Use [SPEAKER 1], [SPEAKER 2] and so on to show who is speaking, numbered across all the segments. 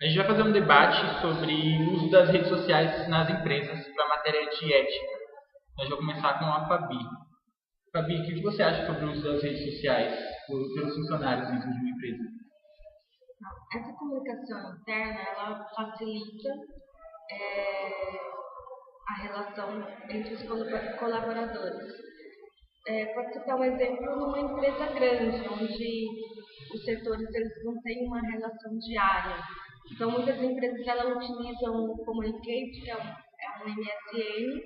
[SPEAKER 1] A gente vai fazer um debate sobre o uso das redes sociais nas empresas para a matéria de ética. Eu já vou começar com a Fabi. Fabi, o que você acha sobre o uso das redes sociais pelos funcionários dentro de uma empresa?
[SPEAKER 2] Essa comunicação interna, ela facilita a relação entre os colaboradores. Pode citar um exemplo numa empresa grande, onde os setores eles não têm uma relação diária. Então, muitas empresas elas utilizam o Communicate, que é um MSN,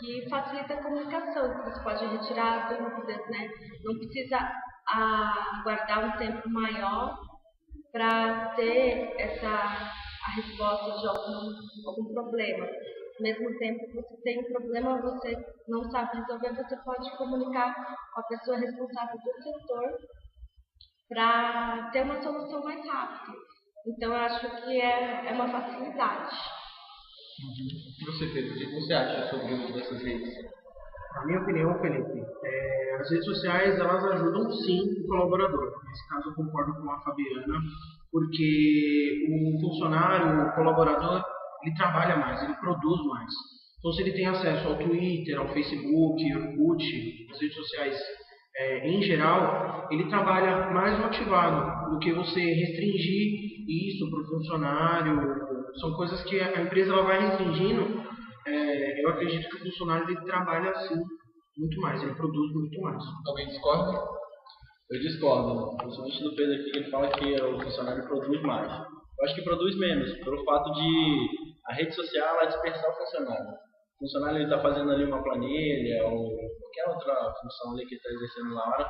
[SPEAKER 2] que facilita a comunicação. Você pode retirar dúvidas, né? Não precisa aguardar um tempo maior para ter a resposta de algum problema. Ao mesmo tempo que você tem um problema, você não sabe resolver, você pode comunicar com a pessoa responsável do setor para ter uma solução mais rápida. Então, eu acho que é uma facilidade.
[SPEAKER 1] E você, Pedro, o que você acha sobre o uso dessas redes?
[SPEAKER 3] Na minha opinião, Felipe, as redes sociais elas ajudam sim o colaborador. Nesse caso, eu concordo com a Fabiana, porque o funcionário, o colaborador, ele trabalha mais, ele produz mais. Então, se ele tem acesso ao Twitter, ao Facebook, ao Orkut, as redes sociais em geral, ele trabalha mais motivado do que você restringir isso para o funcionário. São coisas que a empresa ela vai restringindo. Eu acredito que o funcionário ele trabalha assim muito mais, ele produz muito mais.
[SPEAKER 1] Alguém discorda?
[SPEAKER 4] Eu discordo, principalmente do Pedro aqui, que ele fala que o funcionário produz mais. Eu acho que produz menos, pelo fato de a rede social ela dispersar o funcionário. O funcionário está fazendo ali uma planilha ou qualquer outra função ali que ele está exercendo na hora.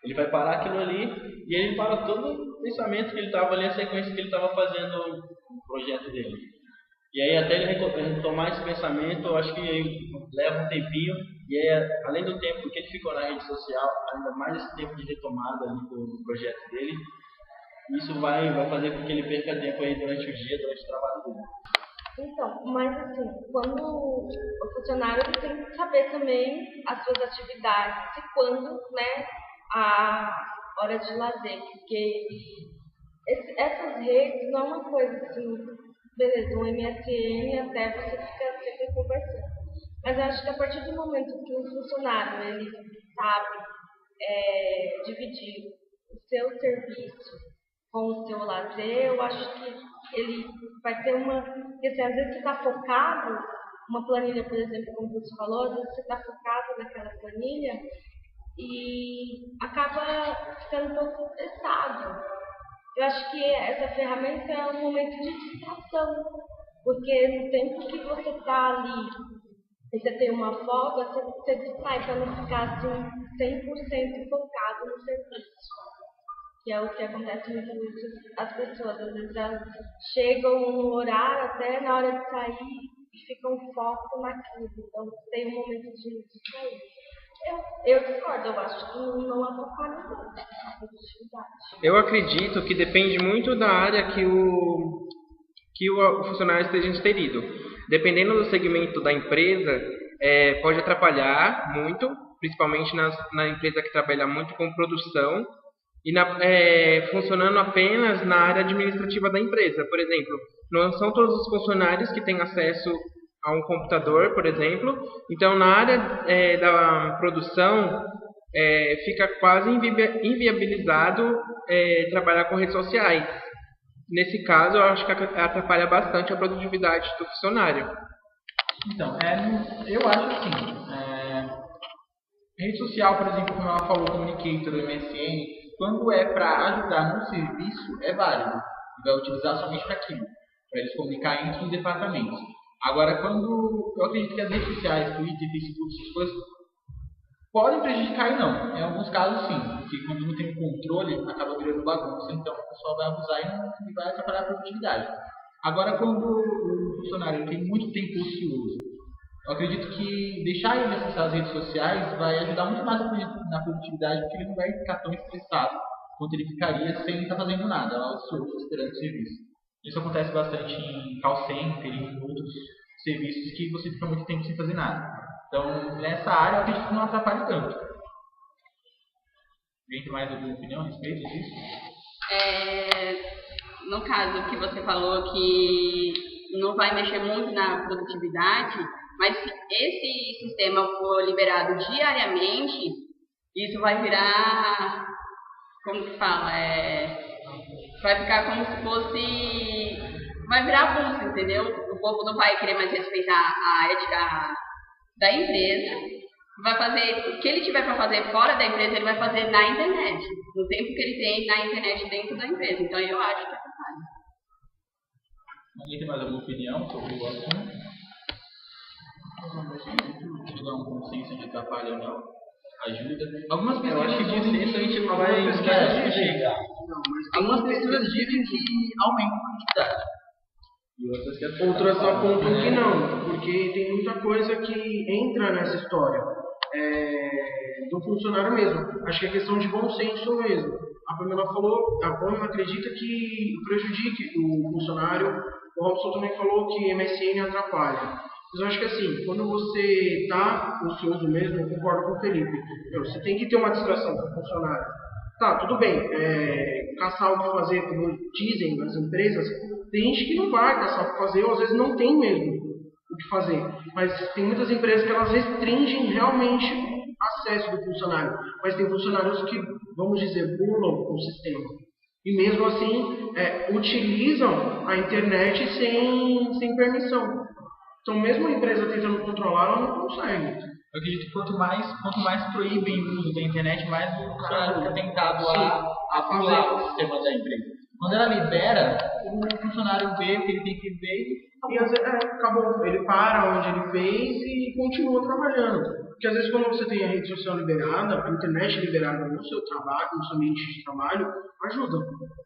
[SPEAKER 4] Ele vai parar aquilo ali e ele para todo o pensamento que ele estava ali, a sequência que ele estava fazendo o projeto dele. E aí até ele retomar esse pensamento, eu acho que leva um tempinho. E aí, além do tempo que ele ficou na rede social, ainda mais esse tempo de retomada ali do projeto dele, isso vai fazer com que ele perca tempo aí durante o dia, durante o trabalho dele.
[SPEAKER 2] Então, mas assim, quando o funcionário ele tem que saber também as suas atividades e quando, né, a hora de lazer, porque essas redes não é uma coisa assim, beleza, um MSN até você fica sempre conversando. Mas eu acho que a partir do momento que o funcionário ele sabe dividir o seu serviço com o seu lazer, eu acho que ele vai ter porque assim, às vezes você está focado, uma planilha, por exemplo, como você falou, às vezes você está focado naquela planilha e acaba ficando um pouco estressado. Eu acho que essa ferramenta é um momento de distração, porque no tempo que você está ali e você tem uma folga, você distrai para não ficar assim 100% focado no serviço. Que é o que acontece muitas vezes, as pessoas às vezes elas chegam no horário até na hora de sair e ficam foco naquilo, então tem um momento de sair. Eu discordo, eu acho que não atrapalha muito a produtividade.
[SPEAKER 5] Eu acredito que depende muito da área que o funcionário esteja inserido. Dependendo do segmento da empresa, pode atrapalhar muito, principalmente na empresa que trabalha muito com produção, e funcionando apenas na área administrativa da empresa. Por exemplo, não são todos os funcionários que têm acesso a um computador, por exemplo. Então, na área da produção, fica quase inviabilizado trabalhar com redes sociais. Nesse caso, eu acho que atrapalha bastante a produtividade do funcionário.
[SPEAKER 1] Então, eu acho assim, rede social, por exemplo, como ela falou, Communicator, o MSN, quando é para ajudar no serviço, é válido. Vai utilizar somente para aquilo, para eles comunicar entre os departamentos. Agora, quando eu acredito que as redes sociais, Twitter, Facebook, essas coisas, podem prejudicar e não. Em alguns casos, sim. Porque quando não tem um controle, acaba virando bagunça. Então, o pessoal vai abusar e vai atrapalhar a produtividade. Agora, quando o funcionário tem muito tempo ocioso, eu acredito que deixar ele acessar as redes sociais vai ajudar muito mais na produtividade, porque ele não vai ficar tão estressado quanto ele ficaria sem estar fazendo nada, lá ocioso, esperando o serviço. Isso acontece bastante em call center e em outros serviços que você fica muito tempo sem fazer nada. Então, nessa área, eu acredito que não atrapalha tanto. Alguém tem mais alguma opinião a respeito disso?
[SPEAKER 6] no caso que você falou que não vai mexer muito na produtividade, mas se esse sistema for liberado diariamente, isso vai virar, como que fala? Vai ficar como se fosse... Vai virar abuso, entendeu? O povo não vai querer mais respeitar a ética da empresa. Vai fazer o que ele tiver para fazer fora da empresa, ele vai fazer na internet. No tempo que ele tem na internet dentro da empresa. Então eu acho que é verdade.
[SPEAKER 1] Alguém tem mais alguma opinião sobre o assunto? Deixa eu dar um consenso de atrapalha ou não. Ajuda. Algumas pessoas dizem que a gente não vai chegar. Algumas pessoas dizem que aumenta a produtividade.
[SPEAKER 3] E outras apontam que não, porque tem muita coisa que entra nessa história do funcionário mesmo. Acho que é questão de bom senso mesmo. A Pamela falou, a Pamela acredita que prejudique o funcionário. O Robson também falou que MSN atrapalha. Mas eu acho que assim, quando você está ocioso mesmo, eu concordo com o Felipe. Você tem que ter uma distração para o funcionário. Tá, tudo bem, caçar o que fazer, como dizem as empresas, tem gente que não vai caçar o que fazer, ou às vezes não tem mesmo o que fazer. Mas tem muitas empresas que elas restringem realmente o acesso do funcionário. Mas tem funcionários que, vamos dizer, bulam o sistema. E mesmo assim, utilizam a internet sem permissão. Então, mesmo a empresa tentando controlar, ela não consegue.
[SPEAKER 1] Eu acredito que quanto mais proíbem o uso da internet, mais o funcionário fica tentado a pular o sistema da empresa. Quando ela libera, o funcionário vê o que ele tem que ver
[SPEAKER 3] e às vezes, acabou. Ele para onde ele fez e continua trabalhando. Porque às vezes quando você tem a rede social liberada, a internet liberada no seu trabalho, no seu ambiente de trabalho, ajuda.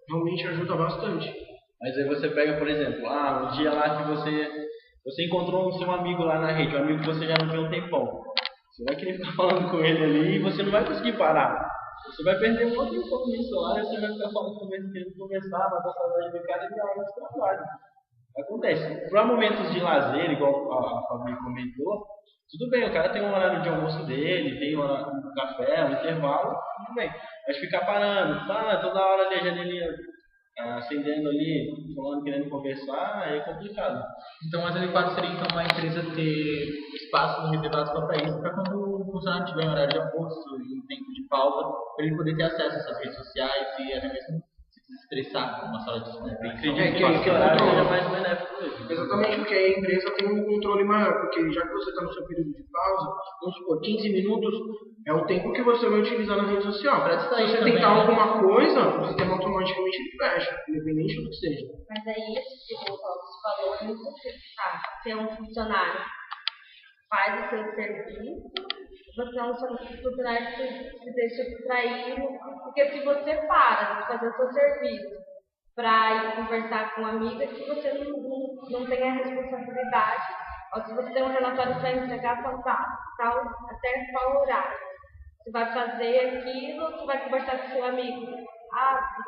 [SPEAKER 3] Realmente ajuda bastante.
[SPEAKER 4] Mas aí você pega, por exemplo, um dia lá que você encontrou o seu amigo lá na rede, um amigo que você já não viu há um tempão. Você vai querer ficar falando com ele ali e você não vai conseguir parar. Você vai perder um outro compromisso lá e você vai ficar falando com ele, querendo conversar, mas a saudade do cara e a hora de trabalho. Acontece. Para momentos de lazer, igual a Fabi comentou, tudo bem, o cara tem um horário de almoço dele, tem um café, um intervalo, tudo bem. Mas ficar parando, toda hora ali a janelinha acendendo ali, falando, querendo conversar, é complicado.
[SPEAKER 1] Então, mais adequado seria então uma empresa ter espaços reservados só para isso, para quando o funcionário tiver em horário de almoço e em tempo de pausa, para ele poder ter acesso a essas redes sociais e até mesmo se desestressar numa sala de descompressão.
[SPEAKER 4] Que horário seja mais benéfico mesmo.
[SPEAKER 3] Exatamente, porque a empresa tem um controle maior, porque já que você está no seu período de pausa, vamos supor, 15 minutos é o tempo que você vai utilizar na rede social. Se você tentar alguma coisa, o sistema automaticamente fecha, independente do que seja.
[SPEAKER 2] Mas aí, tipo, o Robson falou, é muito fácil ser um funcionário faz o seu serviço, você é um funcionário que se deixa distrair, porque se você para de fazer o seu serviço para ir conversar com uma amiga, que você não tem a responsabilidade, ou se você tem um relatório para entregar, até qual horário. Você vai fazer aquilo, você vai conversar com seu amigo.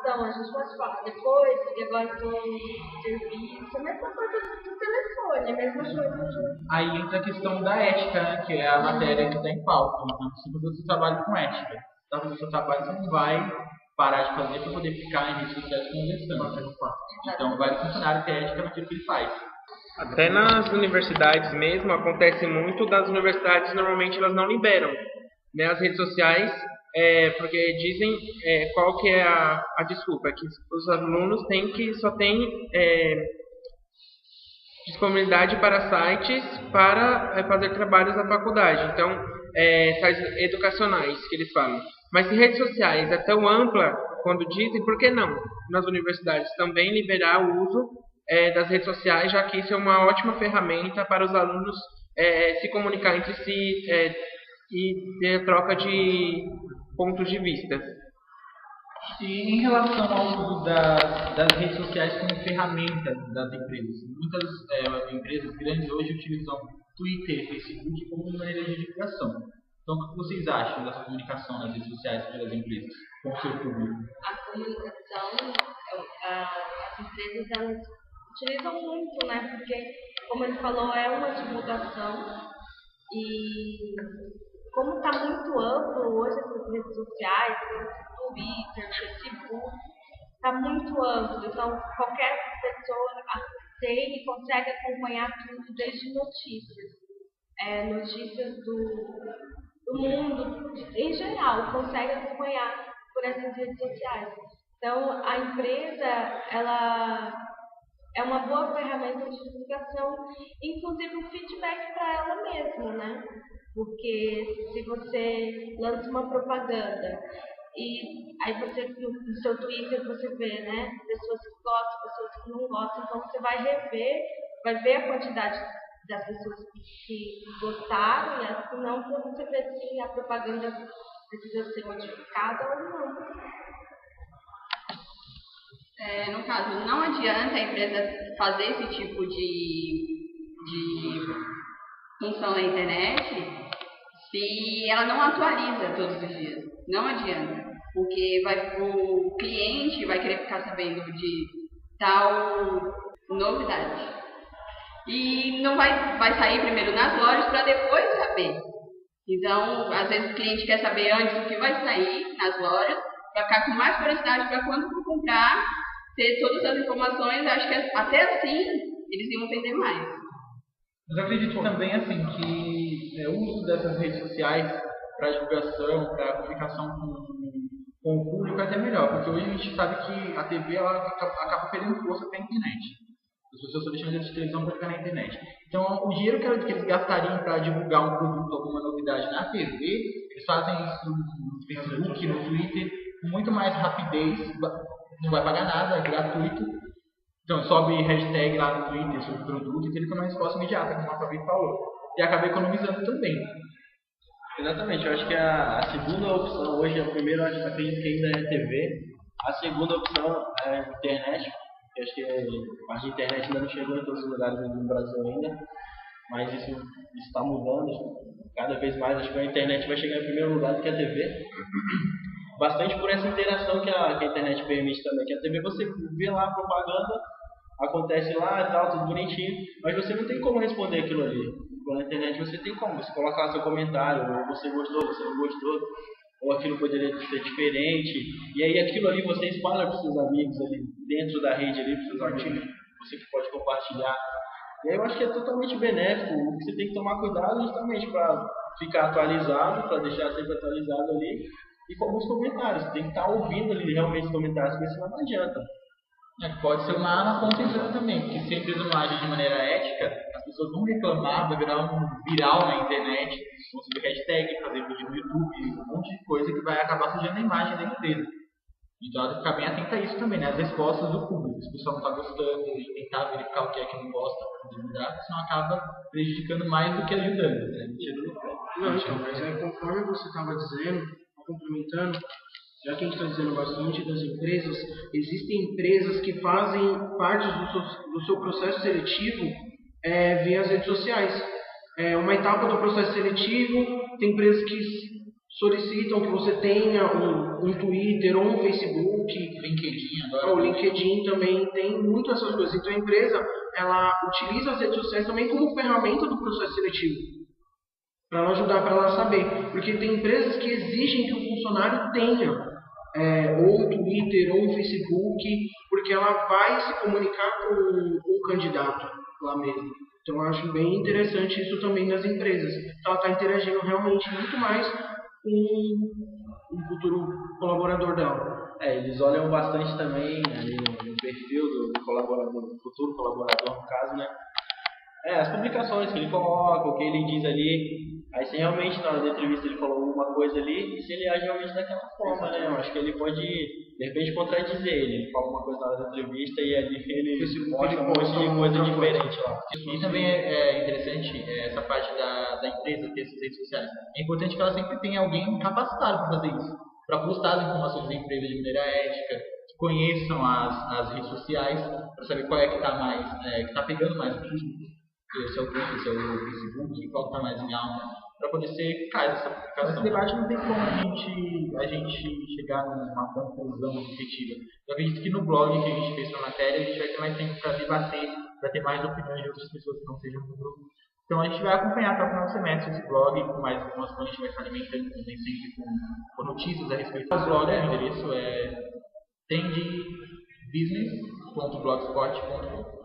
[SPEAKER 2] Então, a gente pode falar depois, porque agora estou no serviço. A mesma coisa do telefone, a mesma coisa.
[SPEAKER 1] Aí entra a questão da ética, né, que é a matéria que está em pauta. Então, se você trabalha com ética, tá fazendo o seu trabalho, você não vai parar de fazer para poder ficar em redes sociais conversando. Então, vai funcionário ter ética naquilo que ele faz.
[SPEAKER 5] Até nas universidades mesmo, acontece muito das universidades, normalmente elas não liberam, né, as redes sociais, porque dizem qual que é a desculpa, que os alunos só têm disponibilidade para sites para fazer trabalhos da faculdade, então sites educacionais que eles falam. Mas se redes sociais é tão ampla, quando dizem, por que não nas universidades também liberar o uso das redes sociais, já que isso é uma ótima ferramenta para os alunos se comunicar entre si e ter troca de pontos de vista.
[SPEAKER 1] E em relação ao uso das redes sociais como ferramenta das empresas, muitas empresas grandes hoje utilizam Twitter e Facebook como maneira de divulgação. Então, o que vocês acham dessa comunicação nas redes sociais pelas empresas com o seu público?
[SPEAKER 2] A comunicação, as empresas elas utilizam muito, né? Porque, como ele falou, é uma divulgação e como está muito amplo hoje essas redes sociais, Twitter, Facebook, tá muito amplo, então qualquer pessoa tem e consegue acompanhar tudo, desde notícias do mundo em geral, consegue acompanhar por essas redes sociais. Então, a empresa, ela é uma boa ferramenta de divulgação, inclusive um feedback para ela mesma, né? Porque se você lança uma propaganda e aí você, no seu Twitter, você vê, né? Pessoas que gostam, pessoas que não gostam, então você vai rever, vai ver a quantidade das pessoas que gostaram e as que não, para você ver se a propaganda precisa ser modificada ou não.
[SPEAKER 6] No caso, não adianta a empresa fazer esse tipo de função na internet se ela não atualiza todos os dias. Não adianta, porque o cliente vai querer ficar sabendo de tal novidade. E não vai sair primeiro nas lojas para depois saber. Então, às vezes o cliente quer saber antes o que vai sair nas lojas, para ficar com mais curiosidade para quando for comprar, ter todas as informações. Acho que até assim eles iam vender mais.
[SPEAKER 1] Mas eu acredito também assim que o uso dessas redes sociais para divulgação, para comunicação com o público é até melhor, porque hoje a gente sabe que a TV ela acaba perdendo força para a internet. As pessoas estão deixando de televisão para ficar na internet. Então, o dinheiro que eles gastariam para divulgar um produto, alguma novidade na TV, eles fazem isso no Facebook, no Twitter, com muito mais rapidez, não vai pagar nada, é gratuito. Então, sobe hashtag lá no Twitter sobre o produto e ele tem uma resposta imediata, como a Fabi falou. E acaba economizando também.
[SPEAKER 4] Exatamente, eu acho que a segunda opção hoje, a primeira eu acredito que ainda é TV, a segunda opção é a internet. Eu acho que a parte de internet ainda não chegou em todos os lugares do Brasil ainda, mas isso está mudando. Cada vez mais, acho que a internet vai chegar em primeiro lugar do que a TV. Bastante por essa interação que a internet permite também. Que a TV você vê lá a propaganda, acontece lá e tal, tudo bonitinho, mas você não tem como responder aquilo ali. Na internet você tem como, você coloca lá seu comentário, ou você gostou, você não gostou, ou aquilo poderia ser diferente, e aí aquilo ali você espalha para os seus amigos ali, dentro da rede ali, para os seus amigos, você que pode compartilhar. E aí eu acho que é totalmente benéfico, o que você tem que tomar cuidado justamente para ficar atualizado, para deixar sempre atualizado ali, e com alguns comentários, você tem que estar ouvindo ali realmente os comentários, porque senão não adianta.
[SPEAKER 1] Pode ser uma arma contra a empresa também, porque se a empresa não age de maneira ética, as pessoas vão reclamar, vai virar um viral na internet, vão subir hashtag, fazer vídeo no YouTube, um monte de coisa que vai acabar sujando a imagem da empresa. Então ela tem que ficar bem atenta a isso também, né? As respostas do público, se o pessoal não está gostando, e tentar verificar o que é que não gosta para mudar, senão acaba prejudicando mais do que ajudando, né? Tiro no pé.
[SPEAKER 3] Não, então, mas aí conforme você estava dizendo, complementando, já que a gente está dizendo bastante das empresas, existem empresas que fazem parte do seu processo seletivo via as redes sociais. Uma etapa do processo seletivo, tem empresas que solicitam que você tenha um Twitter ou um Facebook,
[SPEAKER 1] LinkedIn agora.
[SPEAKER 3] O LinkedIn também tem muito essas coisas. Então a empresa ela utiliza as redes sociais também como ferramenta do processo seletivo, para ela ajudar, para ela saber. Porque tem empresas que exigem que o funcionário tenha ou um Twitter ou um Facebook, porque ela vai se comunicar com o candidato lá mesmo. Então eu acho bem interessante isso também nas empresas. Então, ela está interagindo realmente muito mais com o futuro colaborador dela.
[SPEAKER 4] Eles olham bastante também ali no perfil do colaborador, do futuro colaborador, no caso, né? As publicações que ele coloca, o que ele diz ali. Aí se realmente na hora da entrevista ele falou alguma coisa ali, e se ele age realmente daquela forma, né? Eu acho que ele pode, de repente, contradizer ele fala uma coisa na hora da entrevista e ali ele mostra um monte de coisa diferente lá.
[SPEAKER 1] E também é interessante essa parte da empresa ter essas redes sociais. É importante que ela sempre tenha alguém capacitado para fazer isso, para postar as informações da empresa de maneira ética, que conheçam as redes sociais, para saber qual é que está mais, que está pegando mais o público. Se é o Twitter, se é o Facebook, qual está mais em alta, para poder ser eficaz essa publicação. Esse debate não tem como a gente chegar numa conclusão efetiva. Eu acredito que no blog que a gente fez para a matéria, a gente vai ter mais tempo para debater, para ter mais opiniões de outras pessoas que não sejam do grupo. Então a gente vai acompanhar até o final do semestre esse blog, com mais informações, a gente vai estar alimentando também sempre com notícias a respeito do blog. O endereço é business.blogspot.com.